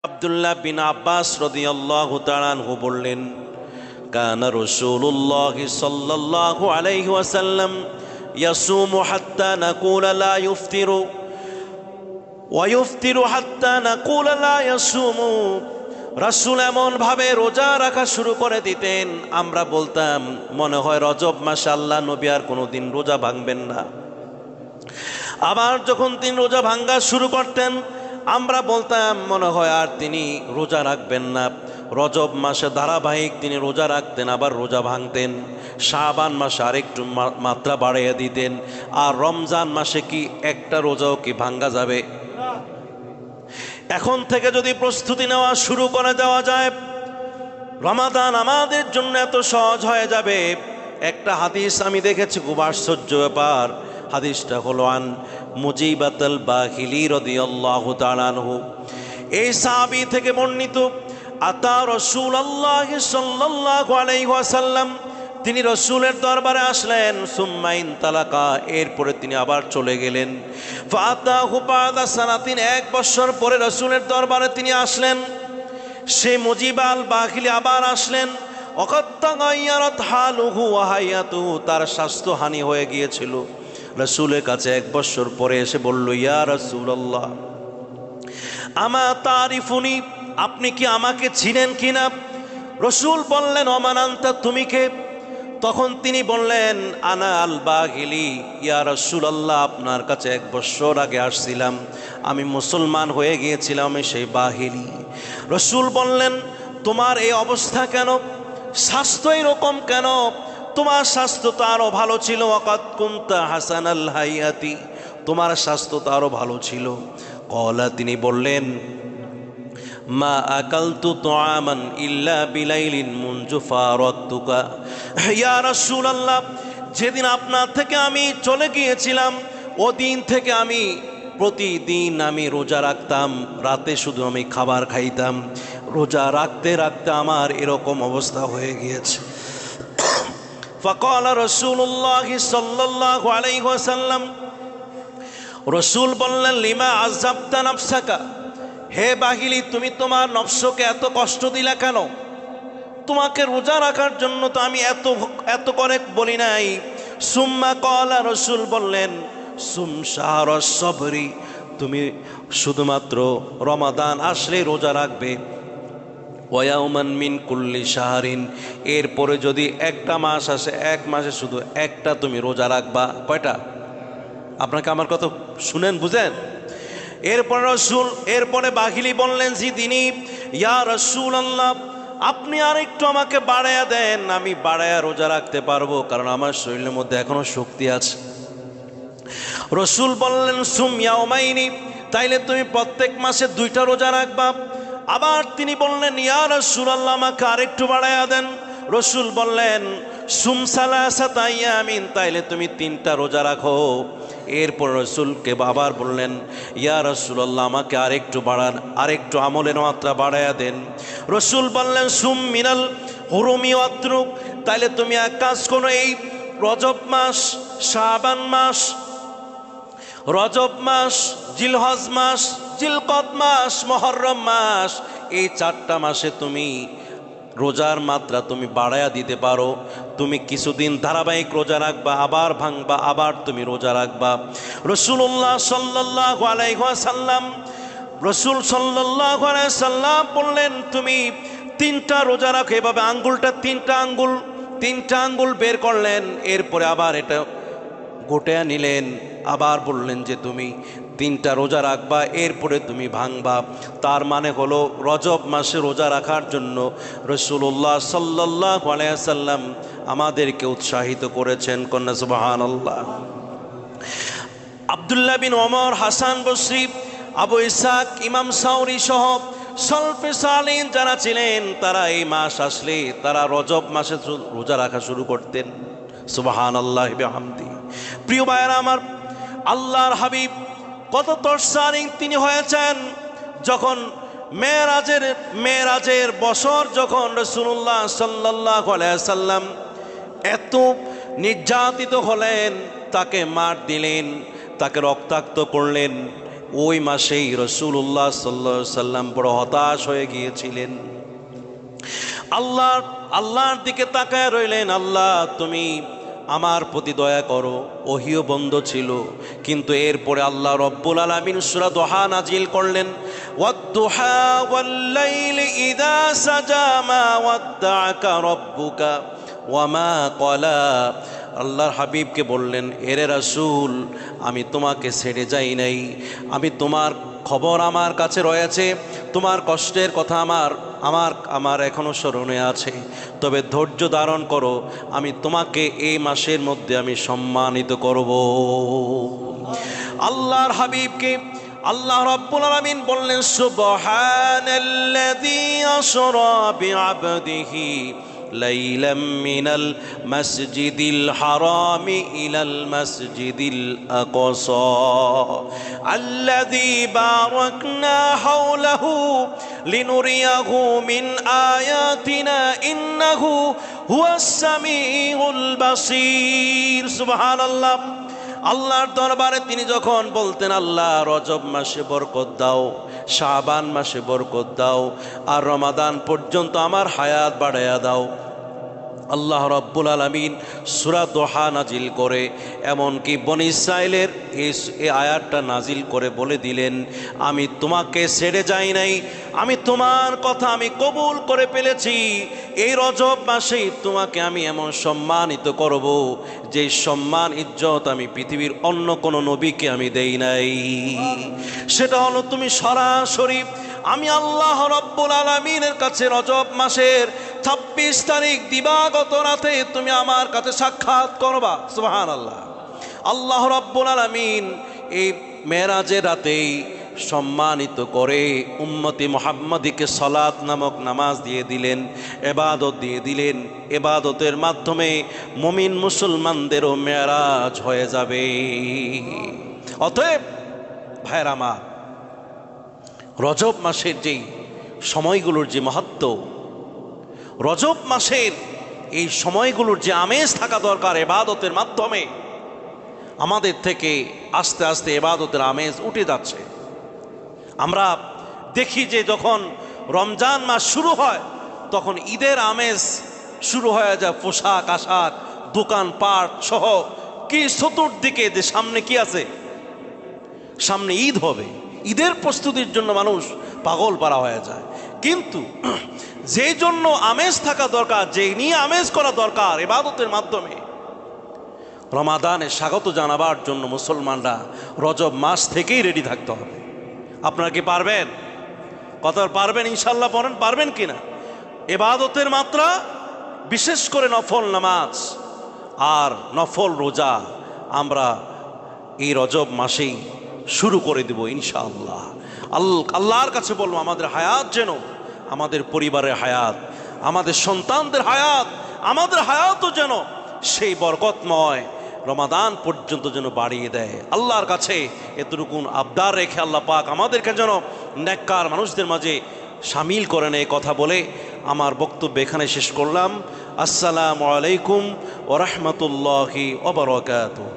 আব্দুল্লাহ বিন আব্বাস রাদিয়াল্লাহু তাআলা আনহু বললেন, কানা রাসূলুল্লাহ সাল্লাল্লাহু আলাইহি ওয়াসাল্লাম ইয়াসুমু হাত্তা নাকুলা লা ইফতিরু ওয়া ইফতিরু হাত্তা নাকুলা লা ইয়াসুমু। রাসূল এমন ভাবে রোজা রাখা শুরু করে দিতেন, আমরা বলতাম মনে হয় রজব মাসে আল্লাহ নবী আর কোনোদিন রোজা ভাঙবেন না। আবার যখন তিনি রোজা ভাঙ্গা শুরু করতেন, আমরা বলতাম মনে হয় আর তিনি রোজা রাখবেন না। রজব মাসে ধারাবাহিক তিনি রোজা রাখতেন, আবার রোজা ভাঙতেন। শাবান মাসে আরেকটু মাত্রা বাড়িয়ে দিতেন। আর রমজান মাসে কি একটা রোজাও কি ভাঙ্গা যাবে? এখন থেকে যদি প্রস্তুতি নেওয়া শুরু করে দেওয়া যায়, রমাদান আমাদের জন্য এত সহজ হয়ে যাবে। একটা হাদিস আমি দেখেছি, খুব আশ্চর্য ব্যাপার। হাদিসটা হলো আন মুজিবাতুল বাখিলি রাদিয়াল্লাহু তাআলা আনহু। এই সাহাবী থেকে বর্ণিত, আতা রাসূলুল্লাহ সাল্লাল্লাহু আলাইহি ওয়াসাল্লাম, তিনি রাসূলের দরবারে আসলেন। সুম্মা ইনতালাকা, এরপরে তিনি আবার চলে গেলেন। ফাতাহু বাদা সানাতিন, এক বছর পরে রাসূলের দরবারে তিনি আসলেন। সে মুজিবাল বাখিলি আবার আসলেন। ওয়াকাদ তাগায়্যারাত হালুহু ওয়া হায়াতুহু, তার স্বাস্থ্যহানি হয়ে গিয়েছিল। রাসূলের কাছে এক বছর পরে এসে বলল, ইয়া রাসূলুল্লাহ আমা তারিফুনি, আপনি কি আমাকে চিনেন কিনা? রাসূল বললেন, ওমান আনতা, তুমি কে? তখন তিনি বললেন, আনা আল বাগিলি ইয়া রাসূলুল্লাহ, আপনার কাছে এক বছর আগে আসছিলাম, আমি মুসলমান হয়ে গিয়েছিলাম, আমি সেই বাহিলি। রাসূল বললেন, তোমার এই অবস্থা কেন? স্বাস্থ্য এরকম কেন? তোমার স্বাস্থ্য তো আরো ভালো ছিল। ওয়াকাদ কুনতা হাসানাল হায়াতি, তোমার স্বাস্থ্য তো আরো ভালো ছিল। কলা, তিনি বললেন, মা আকালতু তুআমান ইল্লা বিলাইলিন মুনজু ফারাতুকা। ইয়া রাসূলুল্লাহ, যেদিন আপনার থেকে আমি চলে গিয়েছিলাম, ওদিন থেকে আমি প্রতিদিন আমি রোজা রাখতাম, রাতে শুধু আমি খাবার খাইতাম। রোজা রাখতে রাখতে আমার এরকম অবস্থা হয়ে গিয়েছে। ফাকালা রাসূলুল্লাহ সাল্লাল্লাহু আলাইহি ওয়াসাল্লাম, রাসূল বললেন, লিমা আযাবতা নাফসাকা, হে বাহিলি, তুমি তোমার নফসকে এত কষ্ট দিলা কেন? তোমাকে রোজা রাখার জন্য তো আমি এত করে বলি নাই। সুম্মা ক্বালা, রাসূল বললেন, সুম শাহরাস সবরি, তুমি শুধুমাত্র রমাদান আসলে রোজা রাখবে। ওয়ায়াউমান মিন কুল্লি শাহরিন, এরপরে যদি একটা মাস আসে, এক মাসে শুধু একটা তুমি রোজা রাখবা। কয়টা? আপনাকে আমার কথা শুনেন, বুঝেন? এরপরে বাহিলি বললেন, জি তিনি, ইয়া রাসূলুল্লাহ, আপনি আর একটু আমাকে বাড়ায়া দেন, আমি বাড়ায়া রোজা রাখতে পারবো, কারণ আমার শরীরের মধ্যে এখনো শক্তি আছে। রাসূল বললেন, সুম ইয়াউমাইনি, তাইলে তুমি প্রত্যেক মাসে 2টা রোজা রাখবা। আবার তিনি বললেন, ইয়া রাসূলুল্লাহ, আমাকে আরেকটু বাড়ায়া দেন। রাসূল বললেন, সুম সালাসাতা আইয়ামিন, তাইলে তুমি 3টা রোজা রাখো। এরপর রাসূলকে আবার বললেন, ইয়া রাসূলুল্লাহ, আমাকে আরেকটু বাড়ান, আরেকটু আমলের মাত্রা বাড়ায়া দেন। রাসূল বললেন, সুম মিনাল হুরুমি ওয়াতরুক, তাইলে তুমি এক কাজ করো, এই রজব মাস, শাবান মাস, রজব মাস, জিলহজ মাস, জিলকদ মাস, মুহররম মাস, এই 4টা মাসে তুমি রোজার মাত্রা তুমি বাড়ায়া দিতে পারো। তুমি কিছুদিন ধারাবাহিক রোজা রাখবা, আবার ভাঙবা, আবার তুমি রোজা রাখবা। রাসূলুল্লাহ সাল্লাল্লাহু আলাইহি ওয়াসাল্লাম, রাসূল সাল্লাল্লাহু আলাইহি ওয়াসাল্লাম বললেন, তুমি 3টা রোজা রাখো। এভাবে আঙ্গুলটা 3টা আঙ্গুল বের করলেন। এরপরে আবার এটা গোটায়া নিলেন, আবার বললেন যে তুমি 3টা রোজা রাখবা, এরপরে তুমি ভাঙবা। তার মানে হলো রজব মাসে রোজা রাখার জন্য রাসূলুল্লাহ সাল্লাল্লাহু আলাইহি ওয়াসাল্লাম আমাদেরকে উৎসাহিত করেছেন। কন্যা সুবহানাল্লাহ। আব্দুল্লাহ বিন ওমর, হাসান বসরি, আবু ইসহাক, ইমাম সাউরি সহ সলফে সালিহিন যারা ছিলেন, তারা এই মাস আসলে তারা রজব মাসে রোজা রাখা শুরু করতেন। সুবহানাল্লাহি বিহামদি। প্রিয় ভাইরা আমার, আল্লাহর হাবিব কত তরসারিং তিনি হয়েছেন, যখন মেরাজের বছর যখন রাসূলুল্লাহ সাল্লাল্লাহু আলাইহি ওয়াসাল্লাম এত নির্যাতিত হলেন, তাকে মার দিলেন, তাকে রক্তাক্ত করলেন, ওই মাসেই রাসূলুল্লাহ সাল্লাল্লাহু আলাইহি সাল্লাম বড় হতাশ হয়ে গিয়েছিলেন। আল্লাহর দিকে তাকায় রইলেন, আল্লাহ তুমি আমার প্রতি দয়া করো। ওহিও বন্ধ ছিল, কিন্তু এরপরে আল্লাহ রব্বুল আলামিন সূরা দুহা নাজিল করলেন, ওয়াদ-দুহা ওয়াল-লাইলি ইযা সাজা মা ওয়াদ্দাআকা রাব্বুকা ওয়া মা ক্বালা। আল্লাহর হাবিবকে বললেন, এরে রাসূল, আমি তোমাকে ছেড়ে যাই নাই, আমি তোমার খবর আমার কাছে রয়েছে, তোমার কষ্টের কথা আমার এখনো স্মরণে আছে, তবে ধৈর্য ধারণ করো, আমি তোমাকে এই মাসের মধ্যে আমি সম্মানিত করব। আল্লাহর হাবিবকে আল্লাহ রাব্বুল আলামিন বললেন, সুবহানাল্লাযী আসরা বিআবদিহি লাইলাম মিনাল মাসজিদিল হারামি ইলাল মাসজিদিল আকসা আল্লাযী বারাকনা হাওলাহু লিনুরিয়াহু মিন আয়াতিনা ইন্নাহু হুয়াস সামিউল বাসীর। সুবহানাল্লাহ। আল্লাহর দরবারে তিনি যখন বলতেন, আল্লাহ রজব মাসে বরকত দাও, শাবান মাসে বরকত দাও, আর রমাদান পর্যন্ত আমার হায়াত বাড়াইয়া দাও, আল্লাহ রাব্বুল আলামিন সূরা দুহা নাজিল করে এমনকি বনী ইসরাইলের এই আয়াতটা নাজিল করে বলে দিলেন, আমি তোমাকে ছেড়ে যাই নাই, আমি তোমার কথা আমি কবুল করে ফেলেছি, এই রজব মাসেই তোমাকে আমি এমন সম্মানিত করব যে সম্মান ইজ্জত আমি পৃথিবীর অন্য কোনো নবীকে আমি দেই নাই। সেটা হলো তুমি সরাসরি আমি আল্লাহ রাব্বুল আলামিনের কাছে রজব মাসের 26 তারিখ দিবাগত রাতে তুমি আমার কাছে সাক্ষাৎ করবা। সুবহানাল্লাহ। আল্লাহ রাব্বুল আলামিন এই মেরাজের রাতেই সম্মানিত করে উম্মতি মুহাম্মাদিকে সালাত নামক নামাজ দিয়ে দিলেন, ইবাদত দিয়ে দিলেন। ইবাদতের মাধ্যমে মুমিন মুসলমানদেরও মেরাজ হয়ে যাবে। অতএব ভাইরা আমার, রজব মাসের যেই সময়গুলোর যে মাহাত্ম্য, রজব মাসের এই সময়গুলোর যে আমেজ থাকা দরকার, ইবাদতের মাধ্যমে আমাদের থেকে আস্তে আস্তে ইবাদতের আমেজ উঠে যাচ্ছে। আমরা দেখি যে যখন রমজান মাস শুরু হয় তখন ঈদের আমেজ শুরু হয়ে যায়, পোশাক আশাক দোকানপাট সহ কি চতুর্দিকে যে সামনে কি আছে, সামনে ঈদ হবে, ঈদের প্রস্তুতির জন্য মানুষ পাগল পারা হয়ে যায়। কিন্তু যেই জন্য আমেজ থাকা দরকার, যেই নিয়ে আমেজ করা দরকার ইবাদতের মাধ্যমে, রমাদানে স্বাগত জানাবার জন্য মুসলমানরা রজব মাস থেকেই রেডি থাকতে হবে। আপনারা কি পারবেন? কথা পারবেন? ইনশাল্লাহ পড়েন, পারবেন কিনা? ইবাদতের মাত্রা, বিশেষ করে নফল নামাজ আর নফল রোজা আমরা এই রজব মাসেই শুরু করে দেব ইনশাআল্লাহ। আল্লাহর কাছে বলবো, আমাদের হায়াত যেন, আমাদের পরিবারের হায়াত, আমাদের সন্তানদের হায়াত, আমাদের হায়াতও যেন সেই বরকতময় রমাদান পর্যন্ত যেন বাড়িয়ে দেয়। আল্লাহর কাছে এতটুকু আবদার রেখে আল্লাহ পাক আমাদেরকে যেন নেককার মানুষদের মাঝে শামিল করেন। এই কথা বলে আমার বক্তব্য এখানে শেষ করলাম। আসসালামু আলাইকুম ওয়া রাহমাতুল্লাহি ওয়া বারাকাতুহু।